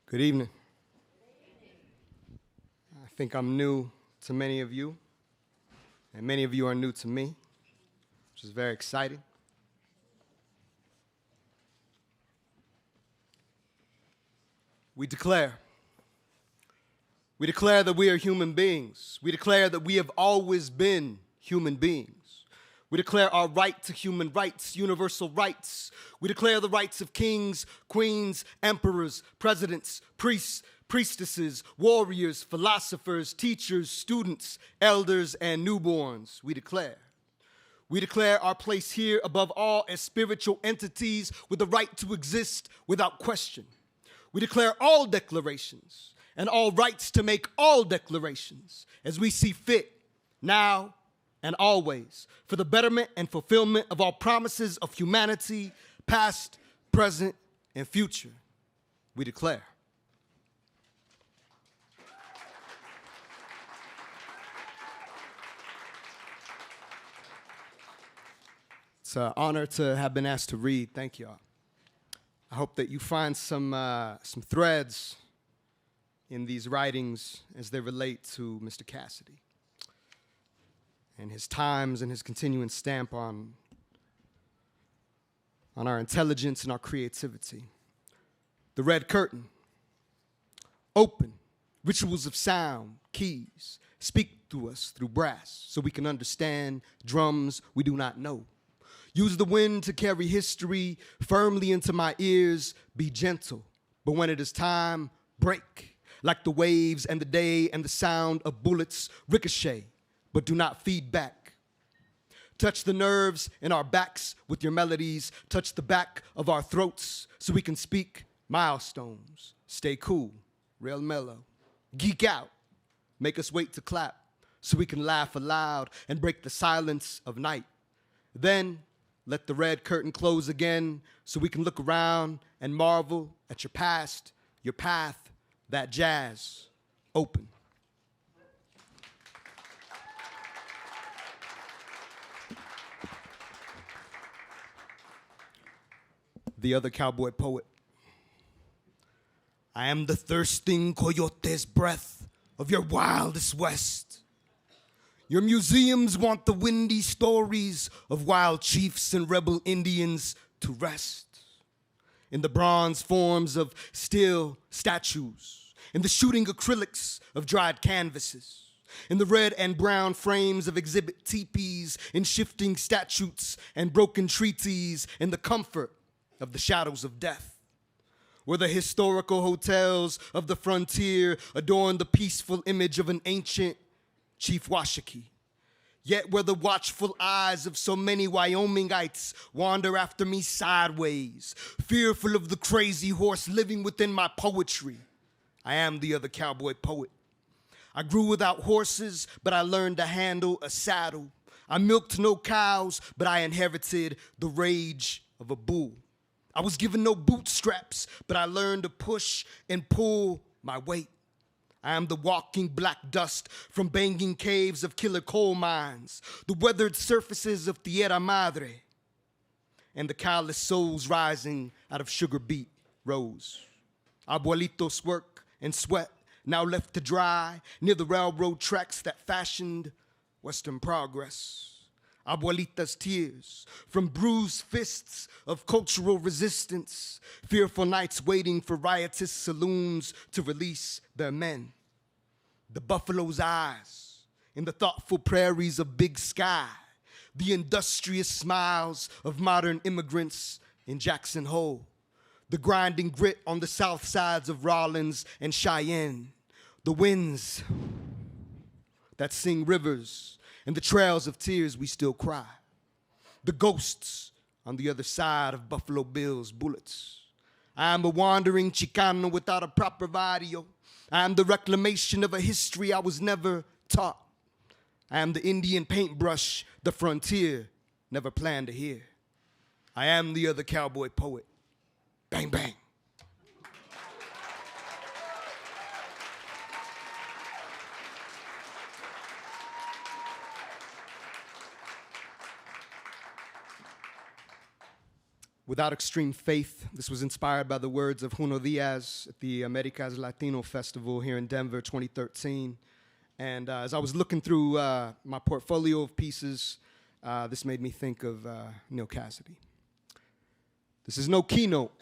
Good evening. I think I'm new to many of you, and many of you are new to me, which is very exciting. We declare that we are human beings. We declare that we have always been human beings. We declare our right to human rights, universal rights. We declare the rights of kings, queens, emperors, presidents, priests, priestesses, warriors, philosophers, teachers, students, elders, and newborns. We declare our place here above all as spiritual entities with the right to exist without question. We declare all declarations and all rights to make all declarations as we see fit now and always for the betterment and fulfillment of all promises of humanity, past, present, and future. We declare. It's an honor to have been asked to read. Thank y'all. I hope that you find some threads in these writings as they relate to Mr. Cassady and his times and his continuing stamp on our intelligence and our creativity. The red curtain, open, rituals of sound, keys, speak to us through brass so we can understand drums we do not know. Use the wind to carry history firmly into my ears. Be gentle, but when it is time, break. Like the waves and the day and the sound of bullets ricochet, but do not feed back. Touch the nerves in our backs with your melodies. Touch the back of our throats so we can speak milestones. Stay cool, real mellow. Geek out, make us wait to clap so we can laugh aloud and break the silence of night. Then let the red curtain close again so we can look around and marvel at your past, your path, that jazz. Open. The other cowboy poet. I am the thirsting coyote's breath of your wildest west. Your museums want the windy stories of wild chiefs and rebel Indians to rest. In the bronze forms of steel statues, in the shooting acrylics of dried canvases, in the red and brown frames of exhibit teepees, in shifting statutes and broken treaties, in the comfort of the shadows of death. Where the historical hotels of the frontier adorn the peaceful image of an ancient Chief Washakie. Yet where the watchful eyes of so many Wyomingites wander after me sideways, fearful of the crazy horse living within my poetry, I am the other cowboy poet. I grew without horses, but I learned to handle a saddle. I milked no cows, but I inherited the rage of a bull. I was given no bootstraps, but I learned to push and pull my weight. I am the walking black dust from banging caves of killer coal mines, the weathered surfaces of Tierra Madre, and the callous souls rising out of sugar beet rows. Abuelitos' work and sweat now left to dry near the railroad tracks that fashioned Western progress. Abuelita's tears from bruised fists of cultural resistance, fearful nights waiting for riotous saloons to release their men. The buffalo's eyes in the thoughtful prairies of Big Sky, the industrious smiles of modern immigrants in Jackson Hole, the grinding grit on the south sides of Rollins and Cheyenne, the winds that sing rivers and the trails of tears we still cry, the ghosts on the other side of Buffalo Bill's bullets. I am a wandering Chicano without a proper barrio. I am the reclamation of a history I was never taught. I am the Indian paintbrush the frontier never planned to hear. I am the other cowboy poet. Bang, bang. Without extreme faith. This was inspired by the words of Juno Diaz at the Americas Latino Festival here in Denver, 2013. And as I was looking through my portfolio of pieces, this made me think of Neal Cassady. This is no keynote,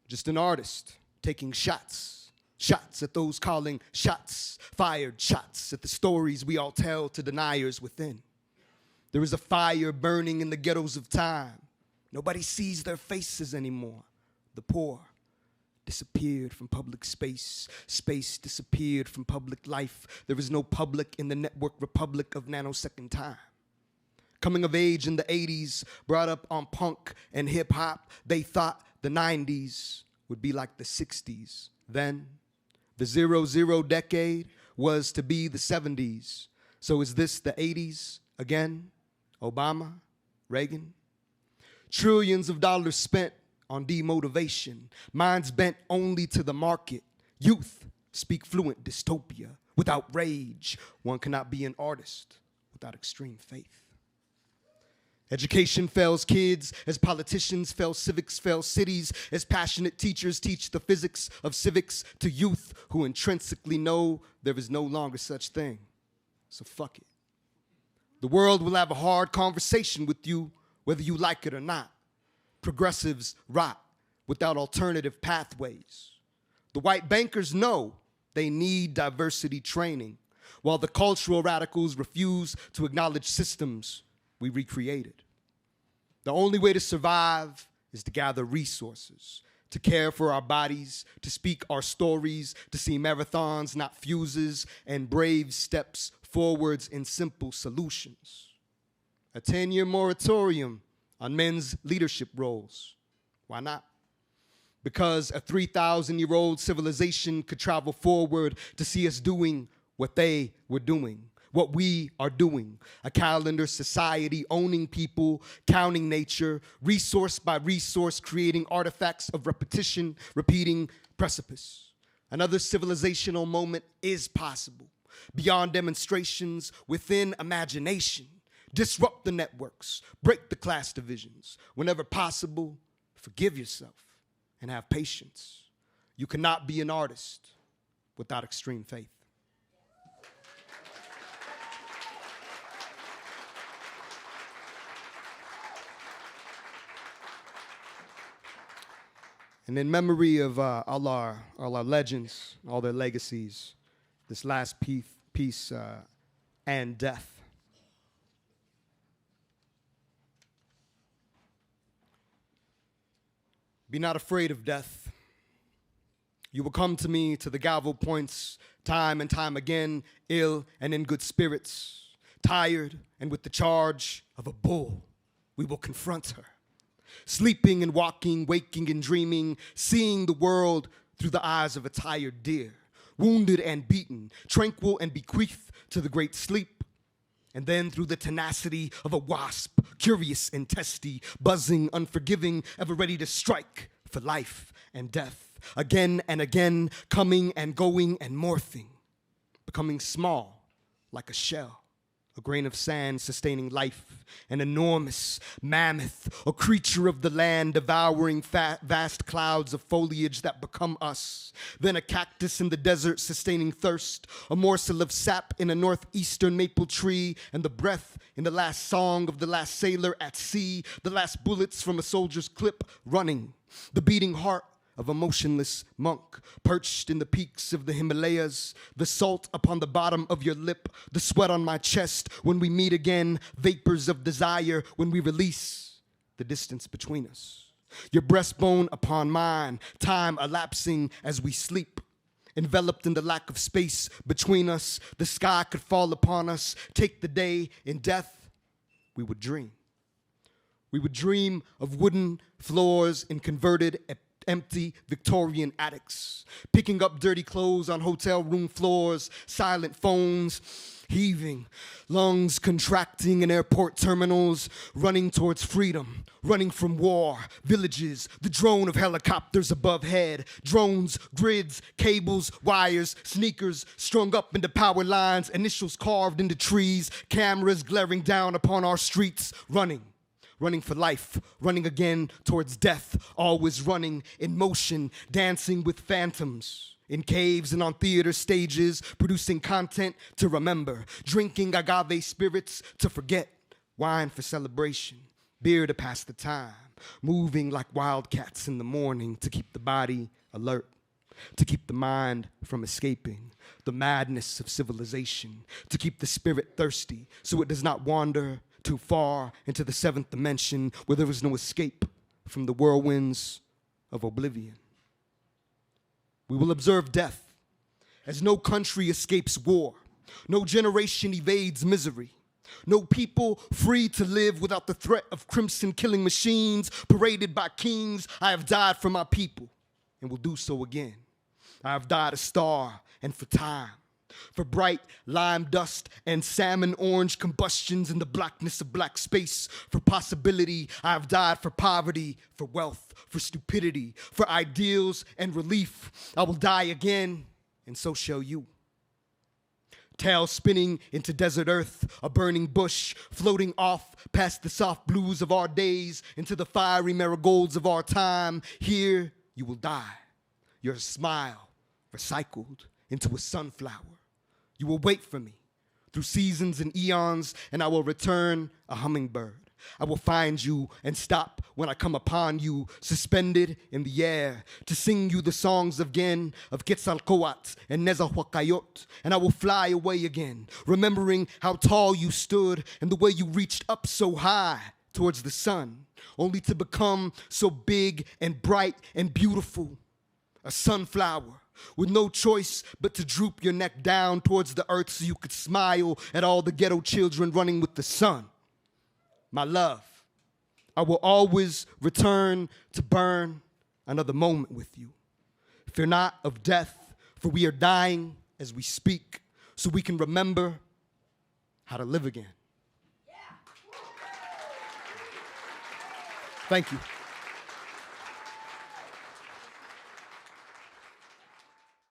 just an artist taking shots. Shots at those calling shots, fired shots at the stories we all tell to deniers within. There is a fire burning in the ghettos of time. Nobody sees their faces anymore. The poor disappeared from public space. Space disappeared from public life. There is no public in the network republic of nanosecond time. Coming of age in the 80s, brought up on punk and hip hop, they thought the 90s would be like the 60s. Then, the 00 decade was to be the 70s. So is this the 80s again? Obama, Reagan? Trillions of dollars spent on demotivation. Minds bent only to the market. Youth speak fluent dystopia. Without rage, one cannot be an artist without extreme faith. Education fails kids, as politicians fail civics, fail cities, as passionate teachers teach the physics of civics to youth who intrinsically know there is no longer such thing. So fuck it. The world will have a hard conversation with you, whether you like it or not. Progressives rot without alternative pathways. The white bankers know they need diversity training, while the cultural radicals refuse to acknowledge systems we recreated. The only way to survive is to gather resources, to care for our bodies, to speak our stories, to see marathons, not fuses, and brave steps forwards in simple solutions. A 10-year moratorium on men's leadership roles. Why not? Because a 3,000-year-old civilization could travel forward to see us doing what they were doing, what we are doing. A calendar society owning people, counting nature, resource by resource, creating artifacts of repetition, repeating precipice. Another civilizational moment is possible, beyond demonstrations, within imagination. Disrupt the networks, break the class divisions. Whenever possible, forgive yourself and have patience. You cannot be an artist without extreme faith. And in memory of all our legends, all their legacies, this last piece, and death. Be not afraid of death. You will come to me to the gavel points time and time again, ill and in good spirits, tired and with the charge of a bull. We will confront her, sleeping and walking, waking and dreaming, seeing the world through the eyes of a tired deer, wounded and beaten, tranquil and bequeathed to the great sleep. And then through the tenacity of a wasp, curious and testy, buzzing, unforgiving, ever ready to strike for life and death. Again and again, coming and going and morphing, becoming small like a shell, a grain of sand sustaining life, an enormous mammoth, a creature of the land devouring vast clouds of foliage that become us. Then a cactus in the desert sustaining thirst, a morsel of sap in a northeastern maple tree, and the breath in the last song of the last sailor at sea, the last bullets from a soldier's clip running, the beating heart of a motionless monk, perched in the peaks of the Himalayas, the salt upon the bottom of your lip, the sweat on my chest when we meet again, vapors of desire when we release the distance between us. Your breastbone upon mine, time elapsing as we sleep, enveloped in the lack of space between us, the sky could fall upon us, take the day in death, we would dream. We would dream of wooden floors in converted empty Victorian attics, picking up dirty clothes on hotel room floors, silent phones heaving, lungs contracting in airport terminals, running towards freedom, running from war, villages, the drone of helicopters above head, drones, grids, cables, wires, sneakers strung up into power lines, initials carved into trees, cameras glaring down upon our streets, running running for life, running again towards death, always running in motion, dancing with phantoms. In caves and on theater stages, producing content to remember, drinking agave spirits to forget, wine for celebration, beer to pass the time, moving like wildcats in the morning to keep the body alert, to keep the mind from escaping the madness of civilization, to keep the spirit thirsty so it does not wander too far into the seventh dimension where there is no escape from the whirlwinds of oblivion. We will observe death as no country escapes war, no generation evades misery, no people free to live without the threat of crimson killing machines paraded by kings. I have died for my people and will do so again. I have died a star and for time, for bright lime dust and salmon orange combustions in the blackness of black space, for possibility. I have died for poverty, for wealth, for stupidity, for ideals and relief. I will die again, and so shall you. Tail spinning into desert earth, a burning bush, floating off past the soft blues of our days into the fiery marigolds of our time. Here you will die, your smile recycled into a sunflower. You will wait for me through seasons and eons, and I will return a hummingbird. I will find you and stop when I come upon you, suspended in the air, to sing you the songs again of Quetzalcoatl and Nezahualcóyotl, and I will fly away again, remembering how tall you stood and the way you reached up so high towards the sun, only to become so big and bright and beautiful, a sunflower, with no choice but to droop your neck down towards the earth so you could smile at all the ghetto children running with the sun. My love, I will always return to burn another moment with you. Fear not of death, for we are dying as we speak, so we can remember how to live again. Thank you.